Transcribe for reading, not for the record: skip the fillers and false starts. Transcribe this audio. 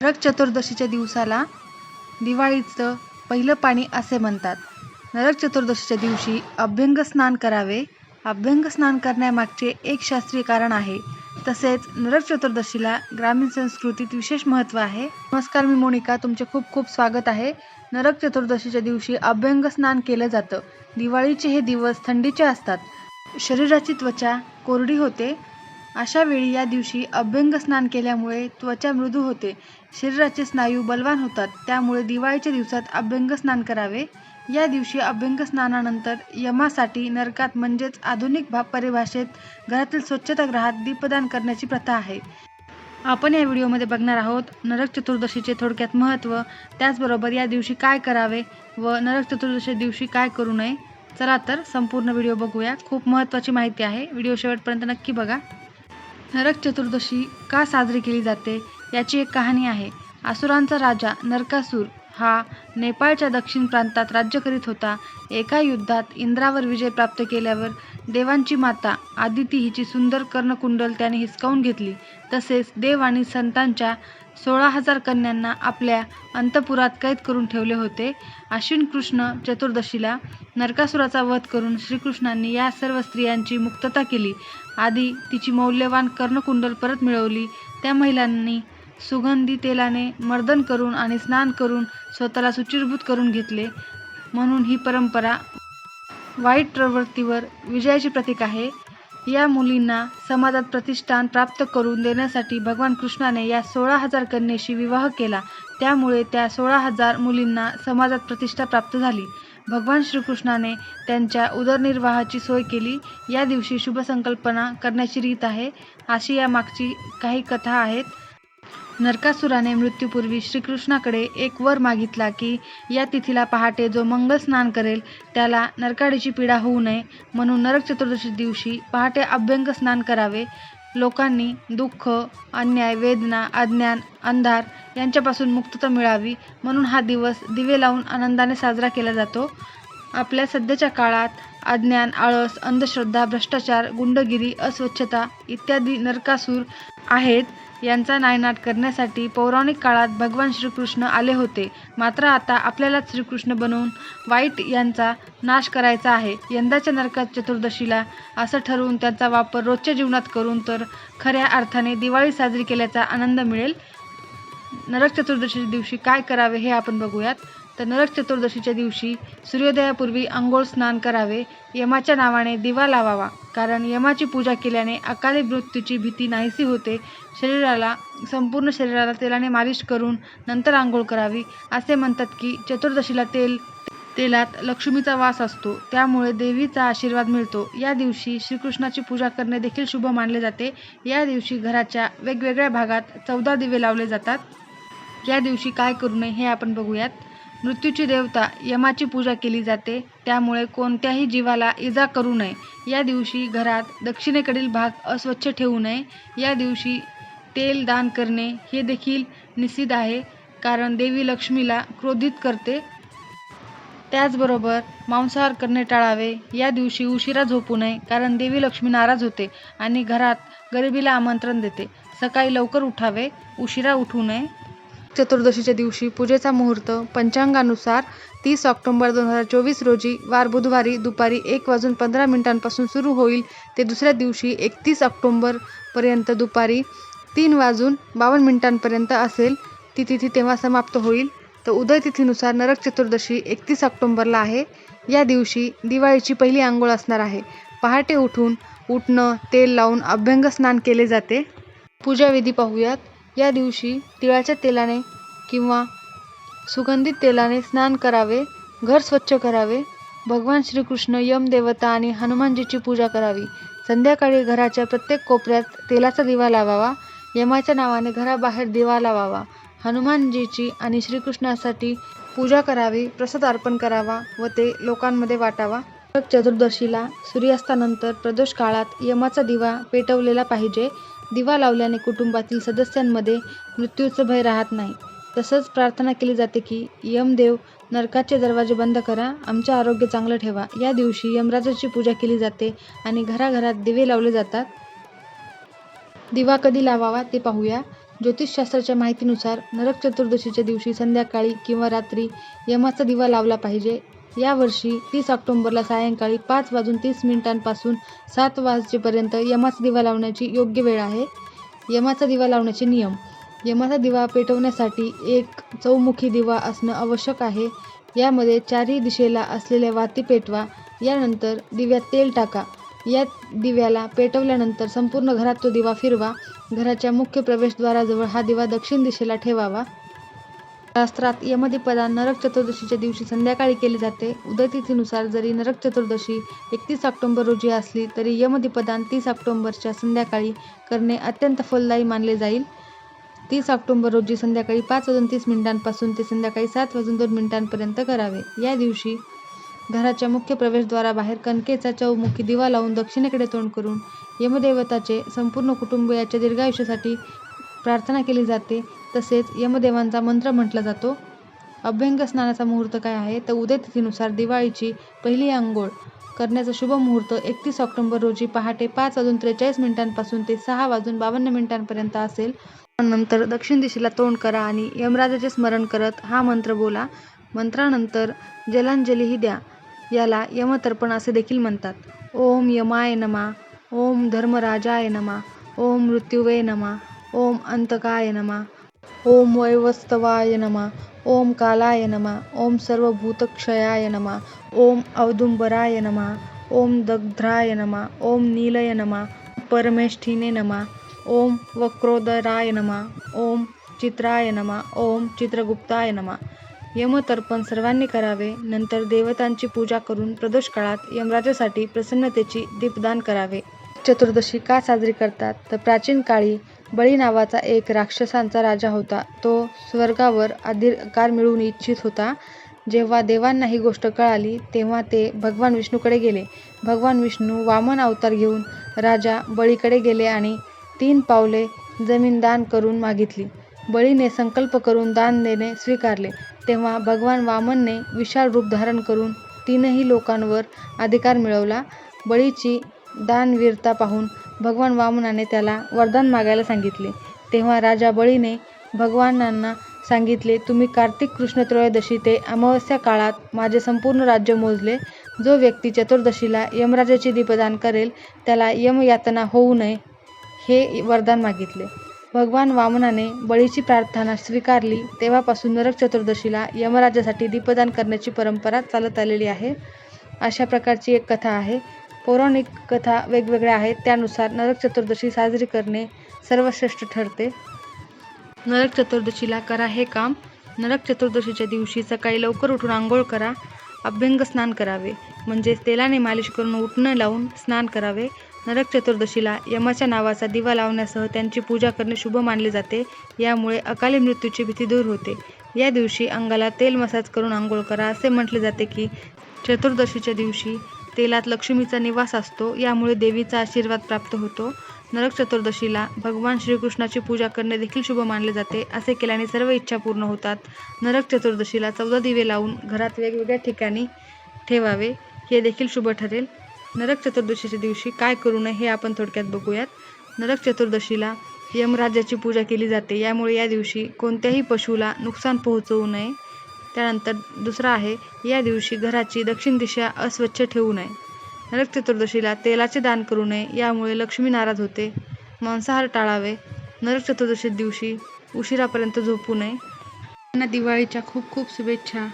नरक चतुर्दशीच्या दिवसाला दिवाळीचं पहिलं पाणी असे म्हणतात. नरक चतुर्दशीच्या दिवशी अभ्यंग स्नान करावे. अभ्यंग स्नान करण्यामागचे एक शास्त्रीय कारण आहे. तसेच नरक चतुर्दशीला ग्रामीण संस्कृतीत विशेष महत्त्व आहे. नमस्कार, मी मोनिका, तुमचे खूप खूप स्वागत आहे. नरक चतुर्दशीच्या दिवशी अभ्यंग स्नान केलं जातं. दिवाळीचे हे दिवस थंडीचे असतात. शरीराची त्वचा कोरडी होते. अशा वेळी या दिवशी अभ्यंग स्नान केल्यामुळे त्वचा मृदू होते, शरीराचे स्नायू बलवान होतात. त्यामुळे दिवाळीच्या दिवसात अभ्यंग स्नान करावे. या दिवशी अभ्यंग स्नानानंतर यमासाठी नरकात म्हणजेच आधुनिक परिभाषेत घरातील स्वच्छतागृहात दीपदान करण्याची प्रथा आहे. आपण या व्हिडिओमध्ये बघणार आहोत नरक चतुर्दशीचे थोडक्यात महत्त्व, त्याचबरोबर या दिवशी काय करावे व नरक चतुर्दशी दिवशी काय करू नये. चला तर संपूर्ण व्हिडिओ बघूया. खूप महत्त्वाची माहिती आहे, व्हिडिओ शेवटपर्यंत नक्की बघा. नरक चतुर्दशी का साजरी केली जाते याची एक कहाणी आहे. असुरांचा राजा नरकासूर हा नेपाळच्या दक्षिण प्रांतात राज्य करीत होता. एका युद्धात इंद्रावर विजय प्राप्त केल्यावर देवांची माता आदिती हिची सुंदर कर्णकुंडल त्याने हिसकावून घेतली. तसेच देव आणि संतांच्या 16,000 कन्यांना आपल्या अंतपुरात कैद करून ठेवले होते. आश्विन कृष्ण चतुर्दशीला नरकासुराचा वध करून श्रीकृष्णांनी या सर्व स्त्रियांची मुक्तता केली. आधी तिची मौल्यवान कर्णकुंडल परत मिळवली. त्या महिलांनी सुगंधी तेलाने मर्दन करून आणि स्नान करून स्वतःला शुचिर्भूत करून घेतले. म्हणून ही परंपरा वाईट प्रवृत्तीवर विजयाची प्रतीक आहे. या मुलींना समाजात प्रतिष्ठान प्राप्त करून देण्यासाठी भगवान कृष्णाने या 16,000 कन्येशी विवाह केला. त्यामुळे त्या 16,000 मुलींना समाजात प्रतिष्ठा प्राप्त झाली. भगवान श्रीकृष्णाने त्यांच्या उदरनिर्वाहाची सोय केली. या दिवशी शुभसंकल्पना करण्याची रीत आहे. अशी या मागची काही कथा आहेत. नरकासुराने मृत्यूपूर्वी श्रीकृष्णाकडे एक वर मागितला की या तिथीला पहाटे जो मंगल स्नान करेल त्याला नरकाडीची पीडा होऊ नये, म्हणून नरक चतुर्दशी दिवशी पहाटे अभ्यंग स्नान करावे. लोकांनी दुःख, अन्याय, वेदना, अज्ञान, अंधार यांच्यापासून मुक्तता मिळावी म्हणून हा दिवस दिवे लावून आनंदाने साजरा केला जातो. आपल्या सध्याच्या काळात अज्ञान, आळस, अंधश्रद्धा, भ्रष्टाचार, गुंडगिरी, अस्वच्छता इत्यादी नरकासूर आहेत. यांचा नायनाट करण्यासाठी पौराणिक काळात भगवान श्रीकृष्ण आले होते. मात्र आता आपल्यालाच श्रीकृष्ण बनवून वाईट यांचा नाश करायचा आहे. यंदाच्या नरक चतुर्दशीला असं ठरवून त्यांचा वापर रोजच्या जीवनात करून तर खऱ्या अर्थाने दिवाळी साजरी केल्याचा आनंद मिळेल. नरक चतुर्दशीच्या दिवशी काय करावे हे आपण बघूयात. तर नरक चतुर्दशीच्या दिवशी सूर्योदयापूर्वी आंघोळ स्नान करावे. यमाच्या नावाने दिवा लावावा, कारण यमाची पूजा केल्याने अकाली मृत्यूची भीती नाहीशी होते. संपूर्ण शरीराला तेलाने मालिश करून नंतर आंघोळ करावी. असे म्हणतात की चतुर्दशीला तेलात लक्ष्मीचा वास असतो, त्यामुळे देवीचा आशीर्वाद मिळतो. या दिवशी श्रीकृष्णाची पूजा करणे देखील शुभ मानले जाते. या दिवशी घराच्या वेगवेगळ्या भागात 14 दिवे लावले जातात. या दिवशी काय करू नये हे आपण बघूयात. मृत्यूची देवता यमाची पूजा केली जाते, त्यामुळे कोणत्याही जीवाला इजा करू नये. या दिवशी घरात दक्षिणेकडील भाग अस्वच्छ ठेवू नये. या दिवशी तेल दान करणे हे देखील निषिद्ध आहे, कारण देवी लक्ष्मीला क्रोधित करते. त्याचबरोबर मांसाहार करणे टाळावे. या दिवशी उशिरा झोपू नये, कारण देवी लक्ष्मी नाराज होते आणि घरात गरिबीला आमंत्रण देते. सकाळी लवकर उठावे, उशिरा उठू नये. चतुर्दशीच्या दिवशी पूजेचा मुहूर्त पंचांगानुसार 30 ऑक्टोबर 2024 रोजी वार बुधवारी दुपारी 1:15 सुरू होईल ते दुसऱ्या दिवशी 31 ऑक्टोबर पर्यंत दुपारी 3:52 असेल. ती तिथी तेव्हा समाप्त होईल. तर उदय तिथीनुसार नरक चतुर्दशी 31 ऑक्टोबरला आहे. या दिवशी दिवाळीची पहिली आंघोळ असणार आहे. पहाटे उठणं, तेल लावून अभ्यंग स्नान केले जाते. पूजाविधी पाहूयात. या दिवशी तिळाच्या तेलाने किंवा सुगंधित तेलाने स्नान करावे. घर स्वच्छ करावे. भगवान श्रीकृष्ण, यमदेवता आणि हनुमानजीची पूजा करावी. संध्याकाळी घराच्या प्रत्येक कोपऱ्यात तेलाचा दिवा लावावा. यमाच्या नावाने घराबाहेर दिवा लावावा. हनुमानजीची आणि श्रीकृष्णासाठी पूजा करावी. प्रसाद अर्पण करावा व ते लोकांमध्ये वाटावा. नरक चतुर्दशीला सूर्यास्तानंतर प्रदोष काळात यमाचा दिवा पेटवलेला पाहिजे. दिवा लावल्याने कुटुंबातील सदस्यांमध्ये मृत्यूचं भय राहत नाही. तसंच प्रार्थना केली जाते की यमदेव, नरकाचे दरवाजे बंद करा, आमचे आरोग्य चांगलं ठेवा. या दिवशी यमराजाची पूजा केली जाते आणि घराघरात दिवे लावले जातात. दिवा कधी लावावा ते पाहूया. ज्योतिषशास्त्राच्या माहितीनुसार नरक चतुर्दशीच्या दिवशी संध्याकाळी किंवा रात्री यमाचा दिवा लावला पाहिजे. यावर्षी 30 ऑक्टोबरला सायंकाळी 5:30 पासून 7 वाजेपर्यंत यमाचा दिवा लावण्याची योग्य वेळ आहे. यमाचा दिवा लावण्याचे नियम: यमाचा दिवा पेटवण्यासाठी एक चौमुखी दिवा असणं आवश्यक आहे. यामध्ये चारही दिशेला असलेल्या वाती पेटवा. यानंतर दिव्यात तेल टाका. या दिव्याला पेटवल्यानंतर संपूर्ण घरात तो दिवा फिरवा. घराच्या मुख्य प्रवेशद्वाराजवळ हा दिवा दक्षिण दिशेला ठेवावा. शास्त्रात यमदीपदान नरक चतुर्दशीच्या दिवशी संध्याकाळी केले जाते. उदयतिथीनुसार जरी नरक चतुर्दशी 31 ऑक्टोबर रोजी असली तरी यमदीपदान 30 ऑक्टोबरच्या संध्याकाळी करणे अत्यंत फलदायी मानले जाईल. 30 ऑक्टोबर रोजी संध्याकाळी 5:30 पासून ते संध्याकाळी 7:02 पर्यंत करावे. या दिवशी घराच्या मुख्य प्रवेशद्वाराबाहेर कणकेचा चौमुखी दिवा लावून दक्षिणेकडे तोंड करून यमदेवताचे संपूर्ण कुटुंबियाच्या दीर्घायुष्यासाठी प्रार्थना केली जाते. तसेच यमदेवांचा मंत्र म्हटला जातो. अभ्यंग स्नानाचा मुहूर्त काय आहे तर उदयतिथीनुसार दिवाळीची पहिली अंघोळ करण्याचा शुभ मुहूर्त 31 ऑक्टोबर रोजी पहाटे 5:43 पासून ते 6:52 पर्यंत असेल. नंतर दक्षिण दिशेला तोंड करा आणि यमराजाचे स्मरण करत हा मंत्र बोला. मंत्रानंतर जलांजलीही द्या. याला यमतर्पण असे देखील म्हणतात. ओम यमाय नमः, ओम धर्मराजाय नमः, ओम मृत्युवे नमः, ओम अंतकाय नमः, ओम वैवस्वताय नमः, ओम कालाय नमः, ओम सर्वभूतक्षयाय नमः, ओम औदुंबराय नमः, ओम दग्ध्राय नमः, ओम नीलय नमः, परमेष्ठीने नमः, ओम वक्रोदराय नमः, ओम चित्राय नमः, ओम चित्रगुप्ताय नमः. यमतर्पण सर्वांनी करावे. नंतर देवतांची पूजा करून प्रदोष काळात यमराजासाठी प्रसन्नतेची दीपदान करावे. चतुर्दशी का साजरी करतात तर प्राचीन काळी बळी नावाचा एक राक्षसांचा राजा होता. तो स्वर्गावर अधिकार मिळवू इच्छित होता. जेव्हा देवांना ही गोष्ट कळाली तेव्हा ते भगवान विष्णूकडे गेले. भगवान विष्णू वामन अवतार घेऊन राजा बळीकडे गेले आणि 3 पावले जमीन दान करून मागितली. बळीने संकल्प करून दान देणे स्वीकारले. तेव्हा भगवान वामनने विशाल रूप धारण करून 3ही लोकांवर अधिकार मिळवला. बळीची दानवीरता पाहून भगवान वामनाने त्याला वरदान मागायला सांगितले. तेव्हा राजा बळीने भगवानांना सांगितले, तुम्ही कार्तिक कृष्ण त्रयोदशी ते अमावस्या काळात माझे संपूर्ण राज्य मोजले. जो व्यक्ती चतुर्दशीला यमराजाचे दीपदान करेल त्याला यमयातना होऊ नये हे वरदान मागितले. भगवान वामनाने बळीची प्रार्थना स्वीकारली. तेव्हापासून नरक चतुर्दशीला यमराजासाठी दीपदान करण्याची परंपरा चालत आलेली आहे. अशा प्रकारची एक कथा आहे. पौराणिक कथा वेगवेगळ्या आहेत. त्यानुसार नरक चतुर्दशी साजरी करणे सर्वश्रेष्ठ ठरते. नरक चतुर्दशीला करा हे काम. नरक चतुर्दशीच्या दिवशी सकाळी लवकर उठून आंघोळ करा. अभ्यंग स्नान करावे म्हणजेच तेलाने मालिश करून उटणं लावून स्नान करावे. नरक चतुर्दशीला यमाच्या नावाचा दिवा लावण्यासह त्यांची पूजा करणे शुभ मानले जाते. यामुळे अकाली मृत्यूची भीती दूर होते. या दिवशी अंगाला तेल मसाज करून आंघोळ करा. असे म्हटले जाते की चतुर्दशीच्या दिवशी तेलात लक्ष्मीचा निवास असतो. यामुळे देवीचा आशीर्वाद प्राप्त होतो. नरक चतुर्दशीला भगवान श्रीकृष्णाची पूजा करणे देखील शुभ मानले जाते. असे केल्याने सर्व इच्छा पूर्ण होतात. नरक चतुर्दशीला 14 दिवे लावून घरात वेगवेगळ्या ठिकाणी ठेवावे. हे देखील शुभ ठरेल. नरक चतुर्दशीच्या दिवशी काय करू नये हे आपण थोडक्यात बघूयात. नरक चतुर्दशीला यमराजाची पूजा केली जाते. यामुळे या दिवशी कोणत्याही पशुला नुकसान पोहोचवू नये. त्यानंतर दुसरा आहे, या दिवशी घराची दक्षिण दिशा अस्वच्छ ठेवू नये. नरक चतुर्दशीला तेलाचे दान करू नये. यामुळे लक्ष्मी नाराज होते. मांसाहार टाळावे. नरक चतुर्दशी दिवशी उशिरापर्यंत झोपू नये. दिवाळीच्या खूप खूप शुभेच्छा.